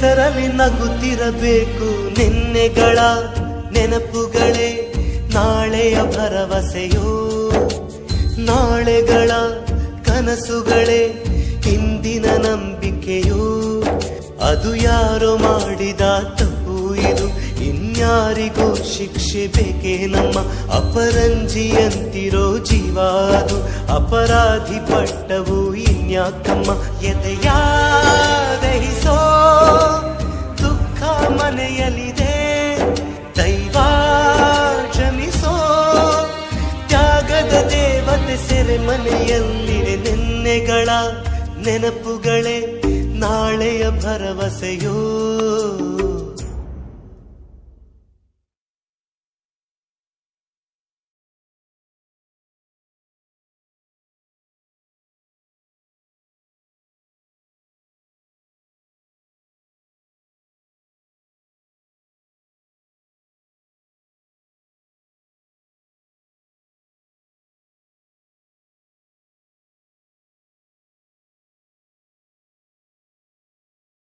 ಹೆಸರಲ್ಲಿ ನಗುತ್ತಿರಬೇಕು ನಿನ್ನೆಗಳ ನೆನಪುಗಳೇ ನಾಳೆಯ ಭರವಸೆಯೋ, ನಾಳೆಗಳ ಕನಸುಗಳೇ ಇಂದಿನ ನಂಬಿಕೆಯೋ. ಅದು ಯಾರೋ ಮಾಡಿದ ತಪ್ಪು ಇದು, ಇನ್ಯಾರಿಗೂ ಶಿಕ್ಷೆ ಬೇಕೇ ನಮ್ಮ ಅಪರಂಜಿಯಂತಿರೋ ಜೀವ ಅದು. ಅಪರಾಧಿ ಪಟ್ಟವು ಇನ್ಯಾಕಮ್ಮ ಎದೆಯ ದಹಿಸೋ ದುಃಖ ಮನೆಯಲ್ಲಿದೆ, ದೈವ ಕ್ಷಮಿಸೋ ತ್ಯಾಗದ ದೇವತೆ ಸೆರೆ ಮನೆಯಲ್ಲಿದೆ. ನಿನ್ನೆಗಳ ನೆನಪುಗಳೇ ನಾಳೆಯ ಭರವಸೆಯೋ.